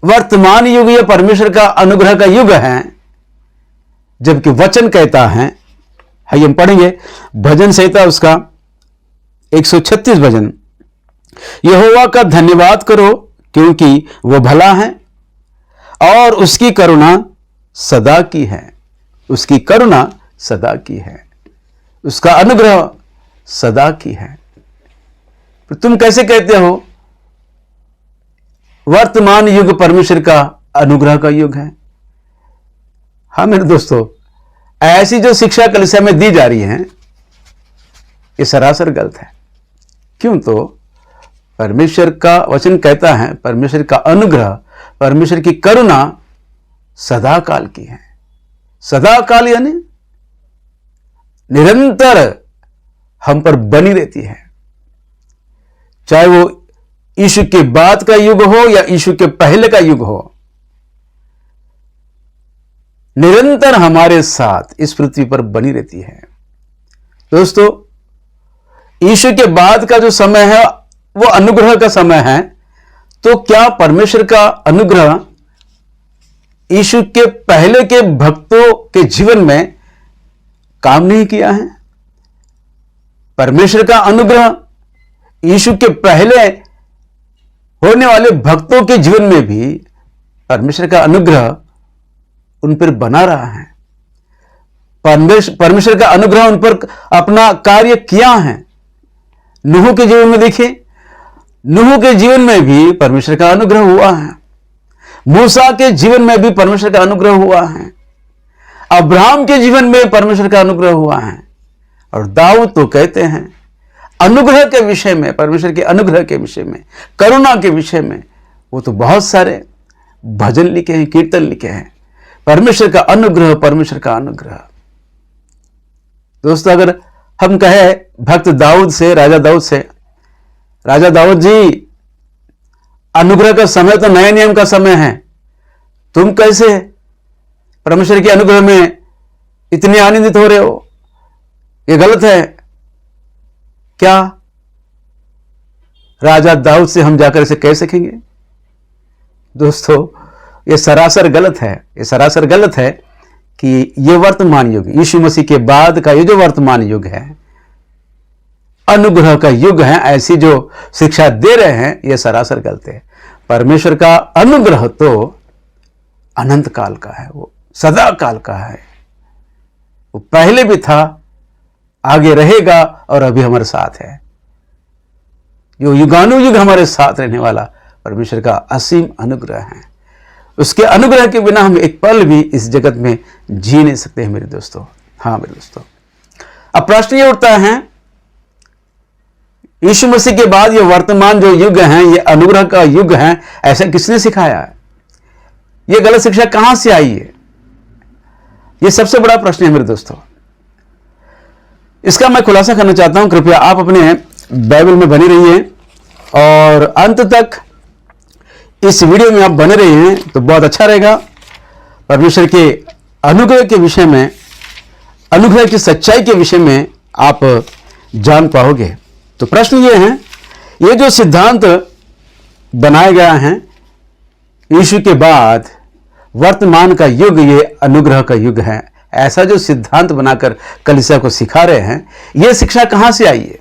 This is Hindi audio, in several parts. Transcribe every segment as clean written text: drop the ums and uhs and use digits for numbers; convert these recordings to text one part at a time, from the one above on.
वर्तमान युग यह परमेश्वर का अनुग्रह का युग है, जबकि वचन कहता है, हम पढ़ेंगे भजन संहिता उसका 136 भजन, यहोवा का धन्यवाद करो क्योंकि वह भला है और उसकी करुणा सदा की है। उसकी करुणा सदा की है, उसका अनुग्रह सदा की है। तो तुम कैसे कहते हो वर्तमान युग परमेश्वर का अनुग्रह का युग है? हाँ मेरे दोस्तों, ऐसी जो शिक्षा कलीसिया में दी जा रही है ये सरासर गलत है। क्यों? तो परमेश्वर का वचन कहता है परमेश्वर का अनुग्रह, परमेश्वर की करुणा सदा काल की है। सदा काल यानी निरंतर हम पर बनी रहती है, चाहे वो यीशु के बाद का युग हो या यीशु के पहले का युग हो, निरंतर हमारे साथ इस पृथ्वी पर बनी रहती है। दोस्तों, यीशु के बाद का जो समय है वो अनुग्रह का समय है, तो क्या परमेश्वर का अनुग्रह यीशु के पहले के भक्तों के जीवन में काम नहीं किया है? परमेश्वर का अनुग्रह यीशु के पहले होने वाले भक्तों के जीवन में भी परमेश्वर का अनुग्रह उन पर बना रहा है। परमेश्वर का अनुग्रह उन पर अपना कार्य किया है। नूह के जीवन में देखिए, नूह के जीवन में भी परमेश्वर का अनुग्रह हुआ है। मूसा के जीवन में भी परमेश्वर का अनुग्रह हुआ है। अब्राहम के जीवन में परमेश्वर का अनुग्रह हुआ है। और दाऊद तो कहते हैं अनुग्रह के विषय में, परमेश्वर के अनुग्रह के विषय में, करुणा के विषय में वो तो बहुत सारे भजन लिखे हैं, कीर्तन लिखे हैं। परमेश्वर का अनुग्रह, परमेश्वर का अनुग्रह। दोस्तों, अगर हम कहें भक्त दाऊद से, राजा दाऊद से, राजा दाऊद जी अनुग्रह का समय तो नए नियम का समय है, तुम कैसे परमेश्वर के अनुग्रह में इतने आनंदित हो रहे हो? ये गलत है क्या? राजा दाऊद से हम जाकर इसे कह सकेंगे? दोस्तों, ये सरासर गलत है। ये सरासर गलत है कि ये वर्तमान युग, यीशु मसीह के बाद का ये जो वर्तमान युग है, अनुग्रह का युग है, ऐसी जो शिक्षा दे रहे हैं, ये सरासर गलत है। परमेश्वर का अनुग्रह तो अनंत काल का है, वो सदा काल का है। वो पहले भी था, आगे रहेगा और अभी हमारे साथ है। जो युगानुयुग हमारे साथ रहने वाला परमेश्वर का असीम अनुग्रह है। उसके अनुग्रह के बिना हम एक पल भी इस जगत में जी नहीं सकते हैं मेरे दोस्तों। हाँ मेरे दोस्तों, अब प्रश्न ये उठता है, यीशु मसीह के बाद ये वर्तमान जो युग है, ये अनुग्रह का युग है, ऐसा किसने सिखाया है? ये गलत शिक्षा कहां से आई है? ये सबसे बड़ा प्रश्न है मेरे दोस्तों। इसका मैं खुलासा करना चाहता हूं। कृपया आप अपने बाइबल में बने रहिए और अंत तक इस वीडियो में आप बने रहिए तो बहुत अच्छा रहेगा। परमेश्वर के अनुग्रह के विषय में, अनुग्रह की सच्चाई के विषय में आप जान पाओगे। तो प्रश्न ये है, ये जो सिद्धांत बनाया गया है यीशु के बाद वर्तमान का युग ये अनुग्रह का युग है, ऐसा जो सिद्धांत बनाकर कलीसिया को सिखा रहे हैं, यह शिक्षा कहां से आई है?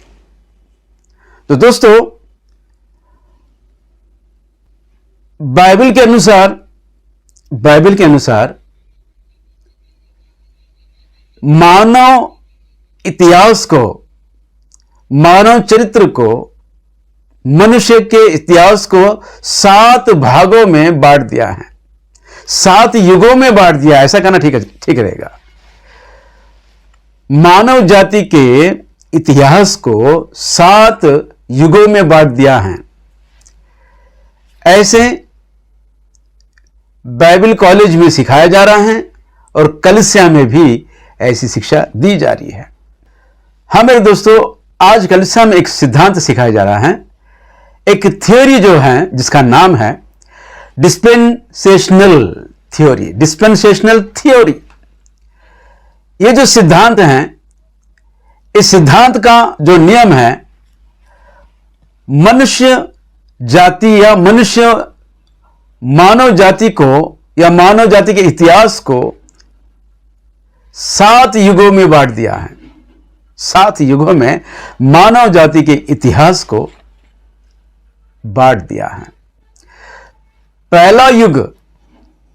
तो दोस्तों, बाइबल के अनुसार मानव इतिहास को, मानव चरित्र को, मनुष्य के इतिहास को 7 भागों में बांट दिया है, 7 युगों में बांट दिया। ऐसा कहना ठीक रहेगा। मानव जाति के इतिहास को 7 युगों में बांट दिया है। ऐसे बाइबल कॉलेज में सिखाया जा रहा है और कलीसिया में भी ऐसी शिक्षा दी जा रही है। हाँ मेरे दोस्तों, आज कलीसिया में एक सिद्धांत सिखाया जा रहा है, एक थ्योरी जो है जिसका नाम है डिस्पेंसेशनल थ्योरी। डिस्पेंसेशनल थ्योरी, ये जो सिद्धांत है, इस सिद्धांत का जो नियम है, मनुष्य जाति या मनुष्य मानव जाति को या मानव जाति के इतिहास को 7 युगों में बांट दिया है। 7 युगों में मानव जाति के इतिहास को बांट दिया है। पहला युग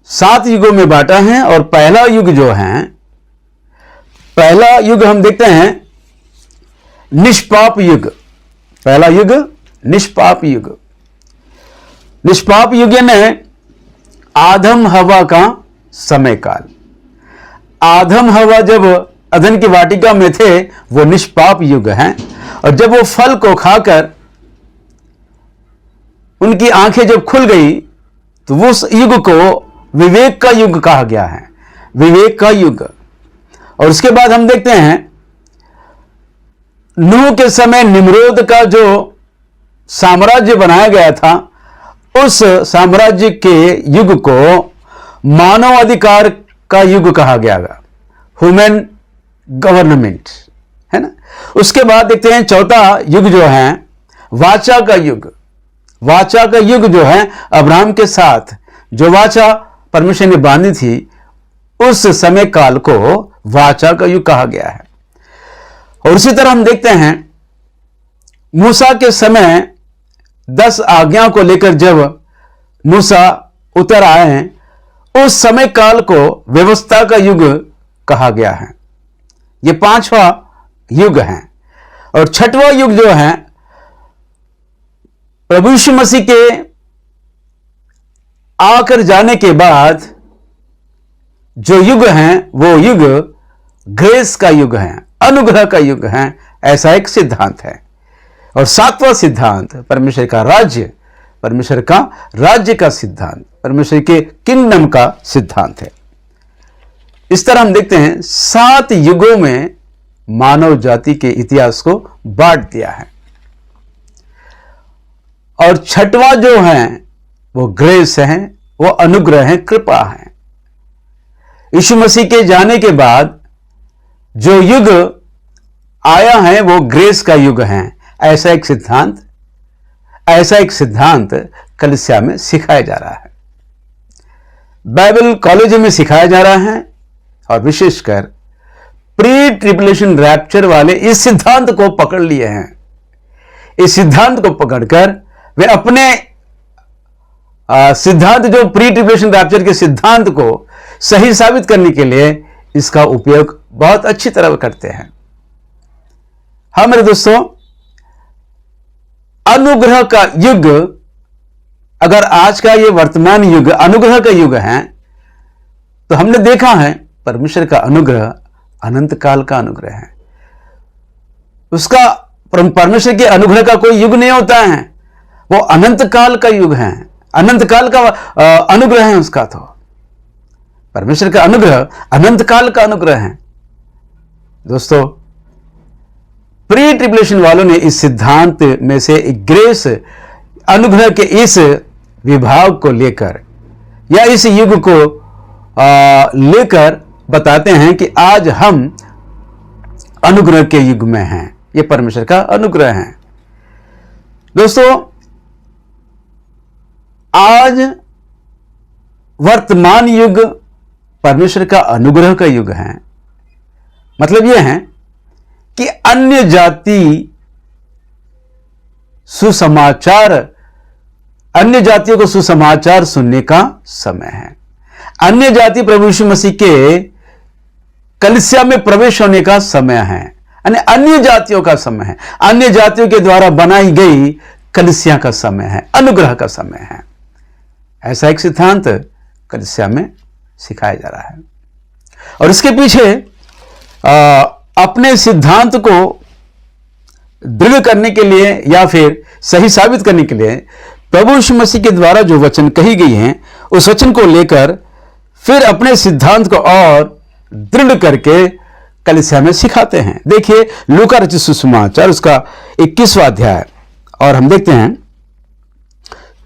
7 युगों में बांटा है और पहला युग जो है, पहला युग हम देखते हैं निष्पाप युग। पहला युग निष्पाप युग। निष्पाप युग ने आदम हवा का समय काल। आदम हवा जब अदन की वाटिका में थे वो निष्पाप युग है, और जब वो फल को खाकर उनकी आंखें जब खुल गई तो उस युग को विवेक का युग कहा गया है। विवेक का युग। और उसके बाद हम देखते हैं नूह के समय निम्रोद का जो साम्राज्य बनाया गया था, उस साम्राज्य के युग को मानव अधिकार का युग कहा गया, ह्यूमन गवर्नमेंट, है ना। उसके बाद देखते हैं चौथा युग जो है वाचा का युग। वाचा का युग जो है अब्राहम के साथ जो वाचा परमेश्वर ने बांधी थी, उस समय काल को वाचा का युग कहा गया है। और उसी तरह हम देखते हैं मूसा के समय 10 आज्ञा को लेकर जब मूसा उतर आए हैं, उस समय काल को व्यवस्था का युग कहा गया है। ये 5वां युग है। और 6वां युग जो है प्रभु यीशु मसीह के आकर जाने के बाद जो युग है वो युग ग्रेस का युग है, अनुग्रह का युग है। ऐसा एक सिद्धांत है। और 7वां सिद्धांत परमेश्वर का राज्य, परमेश्वर का राज्य का सिद्धांत, परमेश्वर के किंगडम का सिद्धांत है। इस तरह हम देखते हैं 7 युगों में मानव जाति के इतिहास को बांट दिया है। और 6वां जो है वो ग्रेस है, वो अनुग्रह है, कृपा है। यीशु मसीह के जाने के बाद जो युग आया है वो ग्रेस का युग है। ऐसा एक सिद्धांत कलीसिया में सिखाया जा रहा है, बाइबल कॉलेज में सिखाया जा रहा है। और विशेषकर प्री ट्रिबुलेशन रैप्चर वाले इस सिद्धांत को पकड़ लिए हैं। इस सिद्धांत को पकड़कर वे अपने सिद्धांत, जो प्री ट्रिबुलेशन रैप्चर के सिद्धांत को सही साबित करने के लिए इसका उपयोग बहुत अच्छी तरह करते हैं। हाँ मेरे दोस्तों, अनुग्रह का युग, अगर आज का ये वर्तमान युग अनुग्रह का युग है, तो हमने देखा है परमेश्वर का अनुग्रह अनंत काल का अनुग्रह है। उसका, परमेश्वर के अनुग्रह का कोई युग नहीं होता है, वो अनंत काल का युग है, अनंत काल का अनुग्रह है उसका। तो परमेश्वर का अनुग्रह अनंत काल का अनुग्रह है। दोस्तों, प्री ट्रिबुलेशन वालों ने इस सिद्धांत में से ग्रेस, अनुग्रह के इस विभाग को लेकर या इस युग को लेकर बताते हैं कि आज हम अनुग्रह के युग में हैं। ये परमेश्वर का अनुग्रह है। दोस्तों, आज वर्तमान युग परमेश्वर का अनुग्रह का युग है। मतलब यह है कि अन्य जाति सुसमाचार, अन्य जातियों को सुसमाचार सुनने का समय है। अन्य जाति प्रभु यीशु मसीह के कलीसिया में प्रवेश होने का समय है। अन्य जातियों का समय है, अन्य जातियों के द्वारा बनाई गई कलीसिया का समय है, अनुग्रह का समय है। ऐसा एक सिद्धांत कलीसिया में सिखाया जा रहा है। और इसके पीछे अपने सिद्धांत को दृढ़ करने के लिए या फिर सही साबित करने के लिए प्रभु यीशु मसीह के द्वारा जो वचन कही गई हैं, उस वचन को लेकर फिर अपने सिद्धांत को और दृढ़ करके कलीसिया में सिखाते हैं। देखिए लूका रचित सुसमाचार उसका 21वां अध्याय, और हम देखते हैं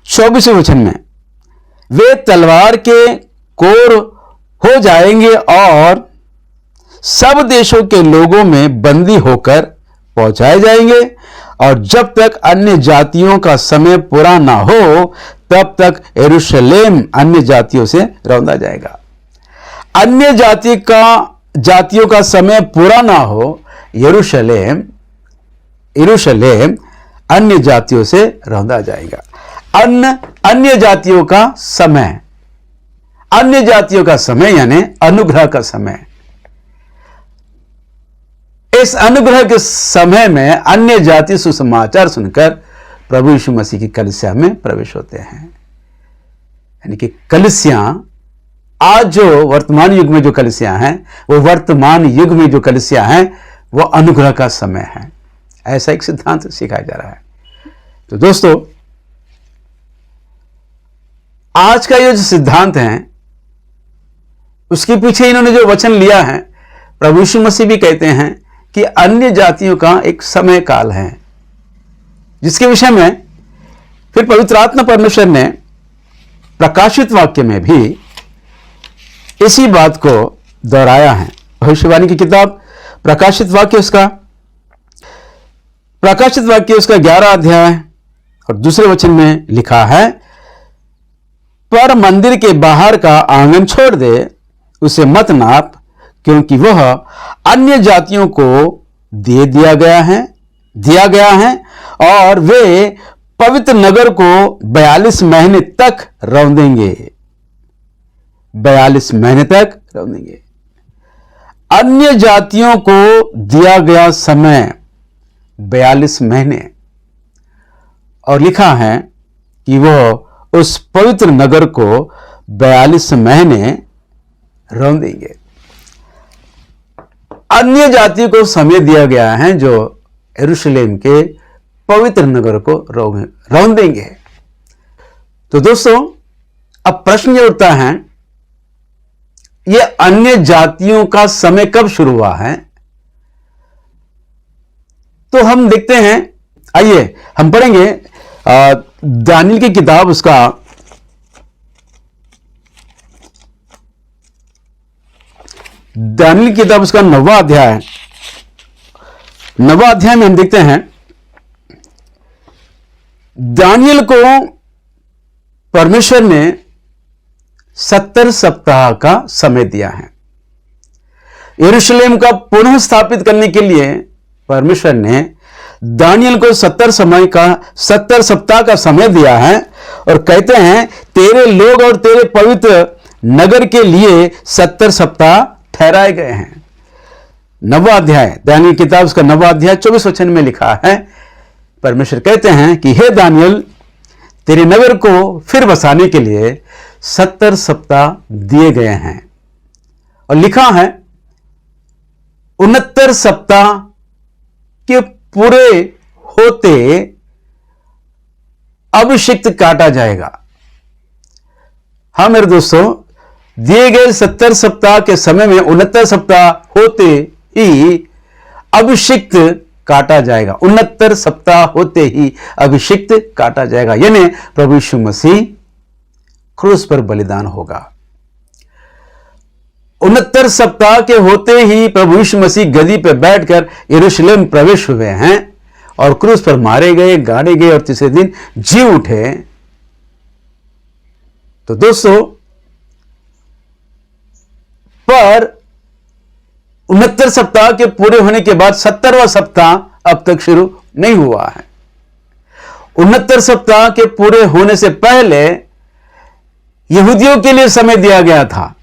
24वें वचन में, वे तलवार के कोर हो जाएंगे और सब देशों के लोगों में बंदी होकर पहुंचाए जाएंगे और जब तक अन्य जातियों का समय पूरा ना हो तब तक यरूशलेम अन्य जातियों से रौंदा जाएगा। अन्य जातियों का समय पूरा ना हो, यरूशलेम अन्य जातियों से रौंदा जाएगा। अन्य जातियों का समय यानी अनुग्रह का समय। इस अनुग्रह के समय में अन्य जाति सुसमाचार सुनकर प्रभु यीशु मसीह की कलीसिया में प्रवेश होते हैं। यानी कि कलीसिया आज जो वर्तमान युग में जो कलीसिया हैं, वो वर्तमान युग में जो कलीसिया हैं वो अनुग्रह का समय है। ऐसा एक सिद्धांत सिखाया जा रहा है। तो दोस्तों, आज का ये जो सिद्धांत है उसके पीछे इन्होंने जो वचन लिया है, प्रभु यीशु मसीह भी कहते हैं कि अन्य जातियों का एक समय काल है, जिसके विषय में फिर पवित्र आत्मा परमेश्वर ने प्रकाशित वाक्य में भी इसी बात को दोहराया है। भविष्यवाणी की किताब प्रकाशित वाक्य उसका 11 अध्याय और दूसरे वचन में लिखा है, पर मंदिर के बाहर का आंगन छोड़ दे, उसे मत नाप, क्योंकि वह अन्य जातियों को दिया गया है और वे पवित्र नगर को 42 महीने तक रौंदेंगे। 42 महीने तक रौंदेंगे। अन्य जातियों को दिया गया समय 42 महीने, और लिखा है कि वह उस पवित्र नगर को 42 महीने रौंदेंगे। अन्य जातियों को समय दिया गया है जो यरूशलेम के पवित्र नगर को रौंदेंगे। तो दोस्तों, अब प्रश्न ये उठता है, ये अन्य जातियों का समय कब शुरू हुआ है? तो हम देखते हैं, आइए हम पढ़ेंगे दानियेल की किताब उसका 9वां अध्याय। 9वां अध्याय में हम देखते हैं, दानियेल को परमेश्वर ने 70 सप्ताह का समय दिया है। यरूशलेम का पुनः स्थापित करने के लिए परमेश्वर ने दानियेल को 70 सप्ताह का समय दिया है, और कहते हैं तेरे लोग और तेरे पवित्र नगर के लिए 70 सप्ताह ठहराए गए हैं। 9वां अध्याय दानियेल की किताब उसका 9वां अध्याय 24 वचन में लिखा है, परमेश्वर कहते हैं कि हे दानियेल, तेरे नगर को फिर बसाने के लिए 70 सप्ताह दिए गए हैं। और लिखा है 69 सप्ताह के पूरे होते अभिषिक्त काटा जाएगा। हाँ मेरे दोस्तों, दिए गए 70 सप्ताह के समय में 69 सप्ताह होते ही अभिषिक्त काटा जाएगा। 69 सप्ताह होते ही अभिषिक्त काटा जाएगा, यानी प्रभु यीशु मसीह क्रूस पर बलिदान होगा। 69 सप्ताह के होते ही प्रभु यीशु मसीह गद्दी पर बैठकर यरूशलेम प्रवेश हुए हैं और क्रूस पर मारे गए, गाड़े गए और तीसरे दिन जी उठे। तो दोस्तों, पर 69 सप्ताह के पूरे होने के बाद 70वां सप्ताह अब तक शुरू नहीं हुआ है। 69 सप्ताह के पूरे होने से पहले यहूदियों के लिए समय दिया गया था,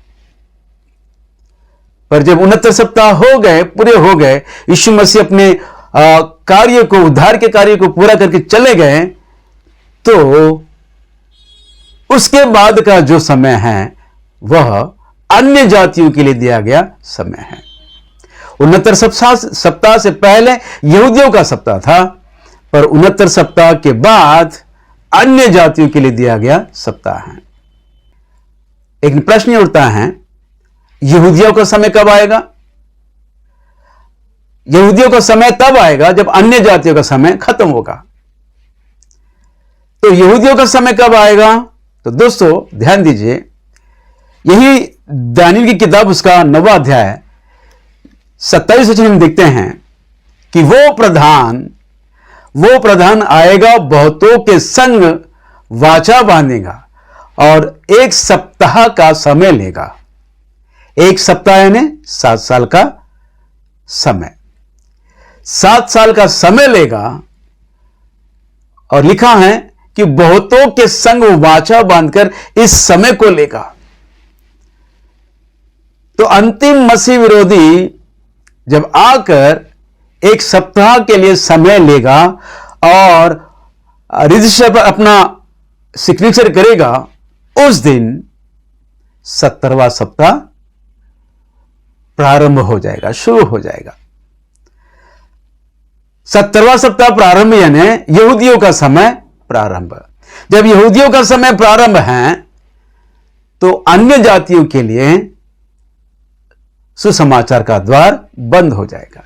पर जब 69 सप्ताह हो गए, पूरे हो गए, यीशु मसीह अपने कार्य को, उद्धार के कार्य को पूरा करके चले गए, तो उसके बाद का जो समय है वह अन्य जातियों के लिए दिया गया समय है। 69 सप्ताह से पहले यहूदियों का सप्ताह था, पर 69 सप्ताह के बाद अन्य जातियों के लिए दिया गया सप्ताह है। एक प्रश्न ये उठता है, यहूदियों का समय कब आएगा? यहूदियों का समय तब आएगा जब अन्य जातियों का समय खत्म होगा। तो यहूदियों का समय कब आएगा? तो दोस्तों ध्यान दीजिए, यही दानियेल की किताब उसका 9वां अध्याय 27 वचन हम देखते हैं कि वो प्रधान वो प्रधान आएगा, बहुतों के संग वाचा बांधेगा और 1 सप्ताह का समय लेगा। 1 सप्ताह यानी 7 साल का समय, 7 साल का समय लेगा। और लिखा है कि बहुतों के संग वाचा बांधकर इस समय को लेगा। तो अंतिम मसीह विरोधी जब आकर 1 सप्ताह के लिए समय लेगा और रजिस्टर पर अपना सिग्नेचर करेगा, उस दिन 70वां सप्ताह प्रारंभ हो जाएगा, शुरू हो जाएगा। 70वां सप्ताह प्रारंभ यानी यहूदियों का समय प्रारंभ। जब यहूदियों का समय प्रारंभ है तो अन्य जातियों के लिए सुसमाचार का द्वार बंद हो जाएगा।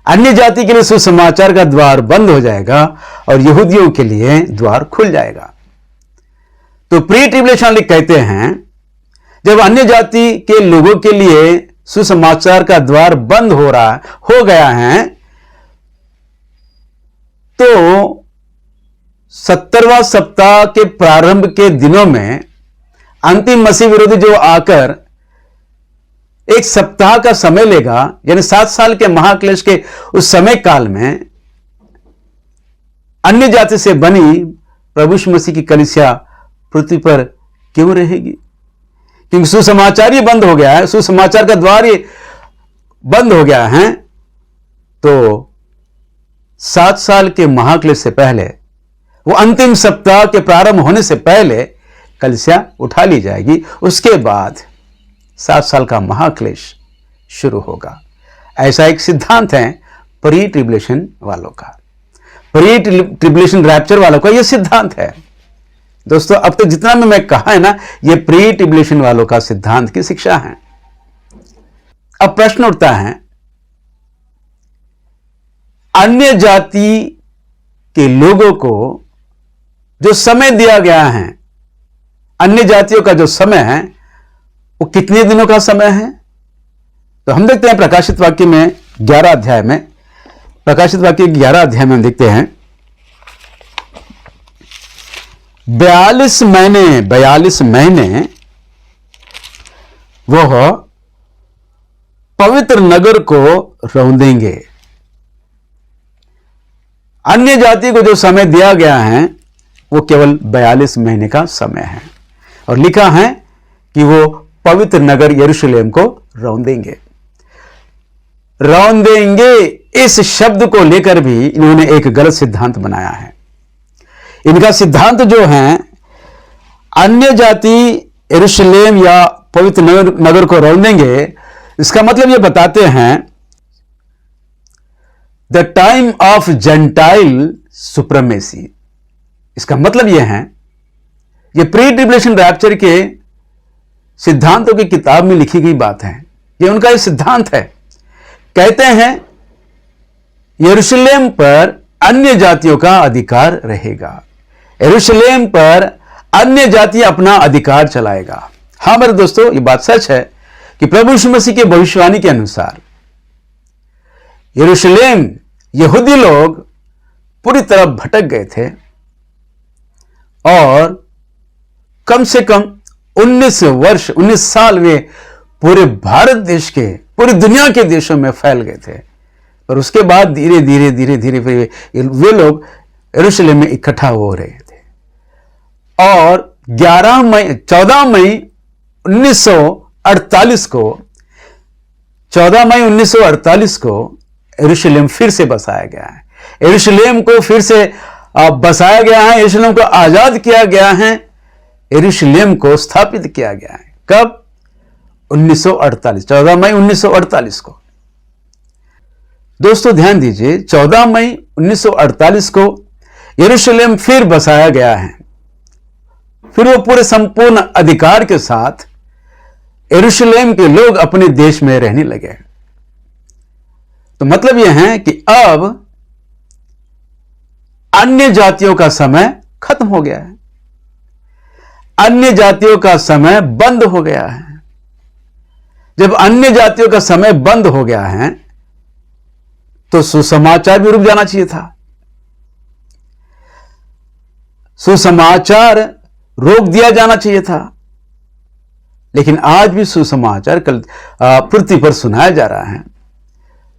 अन्य जाति के लिए सुसमाचार का द्वार बंद हो जाएगा और यहूदियों के लिए द्वार खुल जाएगा। तो प्री ट्रिब्यूलेशन कहते हैं जब अन्य जाति के लोगों के लिए सुसमाचार का द्वार बंद हो गया है, तो 70वां सप्ताह के प्रारंभ के दिनों में अंतिम मसीह विरोधी जो आकर 1 सप्ताह का समय लेगा, यानी 7 साल के महाक्लेश के उस समय काल में अन्य जाति से बनी प्रभु यीशु मसीह की कलीसिया पृथ्वी पर क्यों रहेगी? क्योंकि सुसमाचार ही बंद हो गया है, सुसमाचार का द्वार ही बंद हो गया है। तो 7 साल के महाक्लेश से पहले, वो अंतिम सप्ताह के प्रारंभ होने से पहले कलीसिया उठा ली जाएगी। उसके बाद 7 साल का महाक्लेश शुरू होगा। ऐसा एक सिद्धांत है प्री ट्रिब्यूलेशन वालों का, प्री ट्रिब्यूलेशन रैप्चर वालों का यह सिद्धांत है। दोस्तों, अब तक जितना भी मैं कहा है ना, यह प्री ट्रिब्यूलेशन वालों का सिद्धांत की शिक्षा है। अब प्रश्न उठता है, अन्य जाति के लोगों को जो समय दिया गया है, अन्य जातियों का जो समय है वो कितने दिनों का समय है? तो हम देखते हैं प्रकाशित वाक्य में 11 अध्याय में, प्रकाशित वाक्य 11 अध्याय में हम देखते हैं 42 महीने वह पवित्र नगर को रौंदेंगे। अन्य जाति को जो समय दिया गया है वो केवल 42 महीने का समय है और लिखा है कि वो पवित्र नगर यरूशलेम को रौंदेंगे। इस शब्द को लेकर भी इन्होंने एक गलत सिद्धांत बनाया है। इनका सिद्धांत जो है, अन्य जाति यरूशलेम या पवित्र नगर को रौंदेंगे, इसका मतलब ये बताते हैं the time of gentile supremacy. इसका मतलब यह है, ये प्री ट्रिब्यूलेशन रैप्चर के सिद्धांतों की किताब में लिखी गई बात है। ये उनका एक सिद्धांत है। कहते हैं यरूशलेम पर अन्य जातियों का अधिकार रहेगा, यरूशलेम पर अन्य जाति अपना अधिकार चलाएगा। हां मेरे दोस्तों, ये बात सच है कि प्रभु यीशु मसीह के भविष्यवाणी के अनुसार यरूशलेम, यहूदी लोग पूरी तरह भटक गए थे और कम से कम 19 साल वे पूरे भारत देश के, पूरी दुनिया के देशों में फैल गए थे। और उसके बाद धीरे धीरे वे लोग यरूशलेम में इकट्ठा हो रहे थे और 14 मई 1948 को यरूशलेम फिर से बसाया गया है। यरूशलेम को फिर से बसाया गया है, यरूशलेम को आजाद किया गया है, यरूशलेम को स्थापित किया गया है। कब? 1948, 14 मई 1948 को। दोस्तों ध्यान दीजिए, 14 मई 1948 को यरूशलेम फिर बसाया गया है। फिर वो पूरे संपूर्ण अधिकार के साथ यरूशलेम के लोग अपने देश में रहने लगे। तो मतलब यह है कि अब अन्य जातियों का समय खत्म हो गया है, अन्य जातियों का समय बंद हो गया है। जब अन्य जातियों का समय बंद हो गया है तो सुसमाचार भी रुक जाना चाहिए था। सुसमाचार रोक दिया जाना चाहिए था, लेकिन आज भी सुसमाचार कल पृथ्वी पर सुनाया जा रहा है।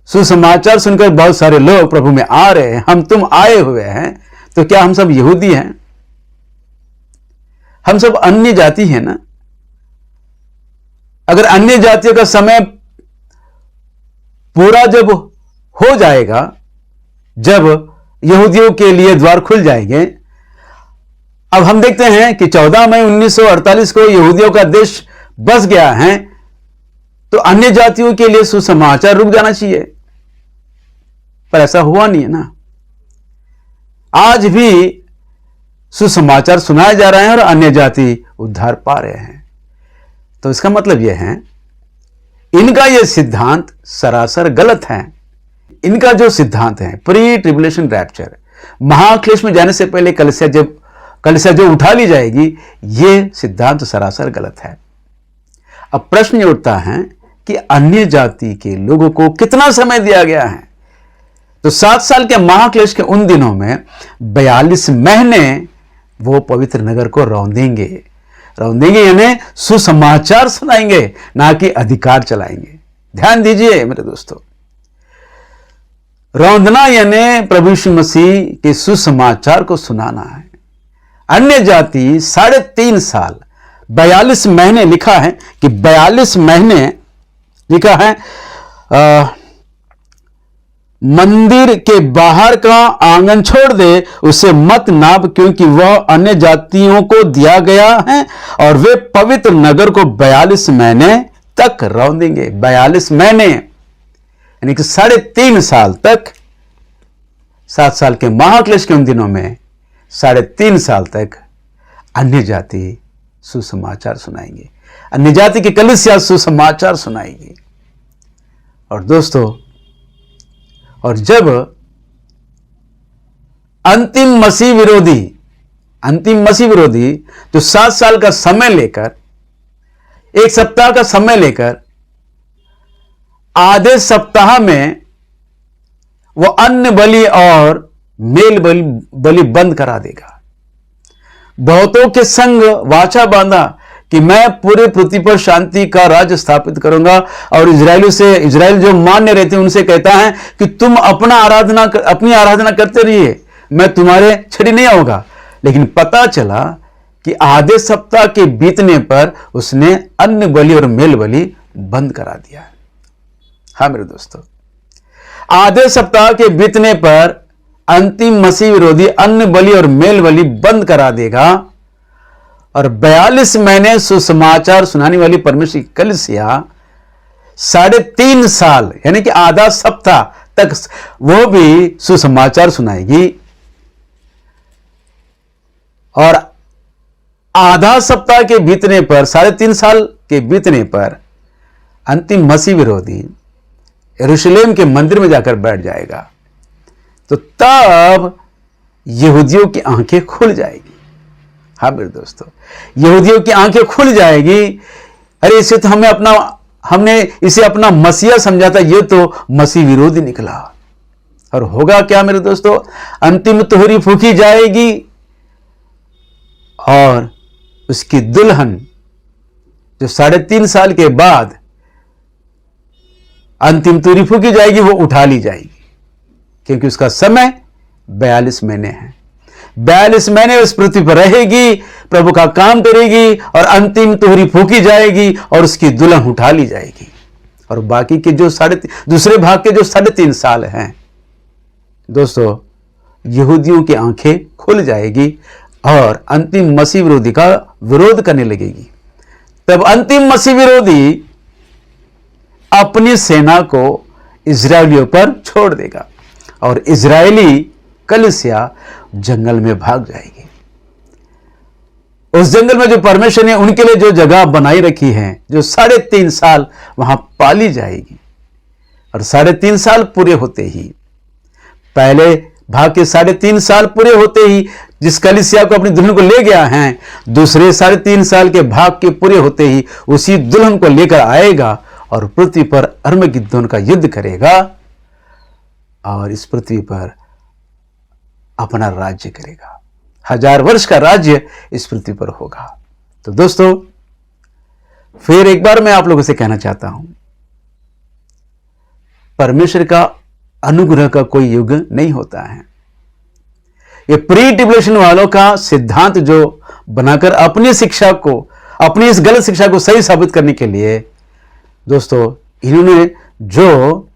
सुसमाचार सुनकर बहुत सारे लोग प्रभु में आ रहे हैं। हम तुम आए हुए हैं, तो क्या हम सब यहूदी हैं? हम सब अन्य जाति हैं ना। अगर अन्य जातियों का समय पूरा जब हो जाएगा, जब यहूदियों के लिए द्वार खुल जाएंगे। अब हम देखते हैं कि 14 मई 1948 को यहूदियों का देश बस गया है, तो अन्य जातियों के लिए सुसमाचार रुक जाना चाहिए, पर ऐसा हुआ नहीं है ना। आज भी सुसमाचार सुनाया जा रहा है और अन्य जाति उद्धार पा रहे हैं। तो इसका मतलब यह है, इनका यह सिद्धांत सरासर गलत है। इनका जो सिद्धांत है प्री ट्रिबुलेशन रैप्चर, महाक्लेश में जाने से पहले कलीसिया जो उठा ली जाएगी, यह सिद्धांत सरासर गलत है। अब प्रश्न ये उठता है कि अन्य जाति के लोगों को कितना समय दिया गया है? तो 7 साल के महाक्लेश के उन दिनों में 42 महीने वो पवित्र नगर को रौंदेंगे यानी सुसमाचार सुनाएंगे, ना कि अधिकार चलाएंगे। ध्यान दीजिए मेरे दोस्तों, रौंदना यानी प्रभु यीशु मसीह के सुसमाचार को सुनाना है। अन्य जाति 3.5 साल 42 महीने लिखा है कि 42 महीने लिखा है मंदिर के बाहर का आंगन छोड़ दे, उसे मत नाप, क्योंकि वह अन्य जातियों को दिया गया है और वे पवित्र नगर को 42 महीने तक रौंदेंगे। 42 महीने यानी कि 3.5 साल तक। 7 साल के महाक्लेश के उन दिनों में 3.5 साल तक अन्य जाति सुसमाचार सुनाएंगे, अन्य जाति की कलीसिया सुसमाचार सुनाएगी। और दोस्तों, और जब अंतिम मसीह विरोधी तो 7 साल का समय लेकर, 1 सप्ताह का समय लेकर, आधे सप्ताह में वो अन्न बलि और मेल बलि बंद करा देगा। बहुतों के संग वाचा बांधा कि मैं पूरे पृथ्वी पर शांति का राज्य स्थापित करूंगा, और इजराइल जो मान्य रहते हैं उनसे कहता है कि तुम अपनी आराधना करते रहिए, मैं तुम्हारे छड़ी नहीं आऊंगा। लेकिन पता चला कि आधे सप्ताह के बीतने पर उसने अन्न बलि और मेल बलि बंद करा दिया। हाँ मेरे दोस्तों, आधे सप्ताह के बीतने पर अंतिम मसीह विरोधी अन्न बलि और मेल बलि बंद करा देगा, और 42 महीने सुसमाचार सुनाने वाली परमेश्वर की कलीसिया 3.5 साल यानी कि आधा सप्ताह तक वो भी सुसमाचार सुनाएगी। और आधा सप्ताह के बीतने पर, 3.5 साल के बीतने पर, अंतिम मसीह विरोधी यरूशलेम के मंदिर में जाकर बैठ जाएगा। तो तब यहूदियों की आंखें खुल जाएगी। हाँ मेरे दोस्तों, यहूदियों की आंखें खुल जाएगी। अरे इसे तो हमने इसे अपना मसीहा समझा था, ये तो मसीह विरोधी निकला। और होगा क्या मेरे दोस्तों? अंतिम तुहरी फूकी जाएगी और उसकी दुल्हन जो 3.5 साल के बाद अंतिम तुहरी फूकी जाएगी, वो उठा ली जाएगी, क्योंकि उसका समय 42 महीने है। 42 महीने उस पृथ्वी पर रहेगी, प्रभु का काम करेगी, और अंतिम तुहरी फूकी जाएगी और उसकी दुल्हन उठा ली जाएगी। और बाकी के जो दूसरे भाग के जो 3.5 साल हैं दोस्तों, यहूदियों की आंखें खुल जाएगी और अंतिम मसीह विरोधी का विरोध करने लगेगी। तब अंतिम मसीह विरोधी अपनी सेना को इजरायलियों पर छोड़ देगा और इजरायली कलीसिया जंगल में भाग जाएगी। उस जंगल में जो परमेश्वर ने उनके लिए जो जगह बनाई रखी है, जो 3.5 साल वहां पाली जाएगी। और 3.5 साल पूरे होते ही, पहले भाग के 3.5 साल पूरे होते ही जिस कलीसिया को अपनी दुल्हन को ले गया है, दूसरे 3.5 साल के भाग के पूरे होते ही उसी दुल्हन को लेकर आएगा और पृथ्वी पर अर्मगिद्दोन का युद्ध करेगा और इस पृथ्वी पर अपना राज्य करेगा। 1000 वर्ष का राज्य इस पृथ्वी पर होगा। तो दोस्तों, फिर एक बार मैं आप लोगों से कहना चाहता हूं, परमेश्वर का अनुग्रह का कोई युग नहीं होता है। ये प्री ट्रिब्यूलेशन वालों का सिद्धांत जो बनाकर अपनी शिक्षा को, अपनी इस गलत शिक्षा को सही साबित करने के लिए दोस्तों इन्होंने जो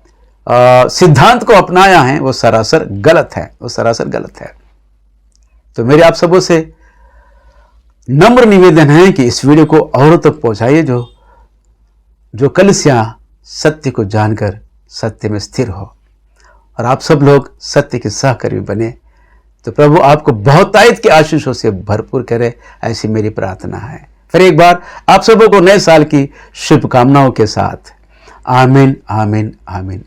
सिद्धांत को अपनाया है वो सरासर गलत है, वो सरासर गलत है। तो मेरे आप सबों से नम्र निवेदन है कि इस वीडियो को औरों तक पहुंचाइए, जो कलीसिया सत्य को जानकर सत्य में स्थिर हो और आप सब लोग सत्य के सहकर्मी बने। तो प्रभु आपको बहुतायत के आशीषों से भरपूर करे, ऐसी मेरी प्रार्थना है। फिर एक बार आप सबों को नए साल की शुभकामनाओं के साथ आमीन, आमीन, आमीन।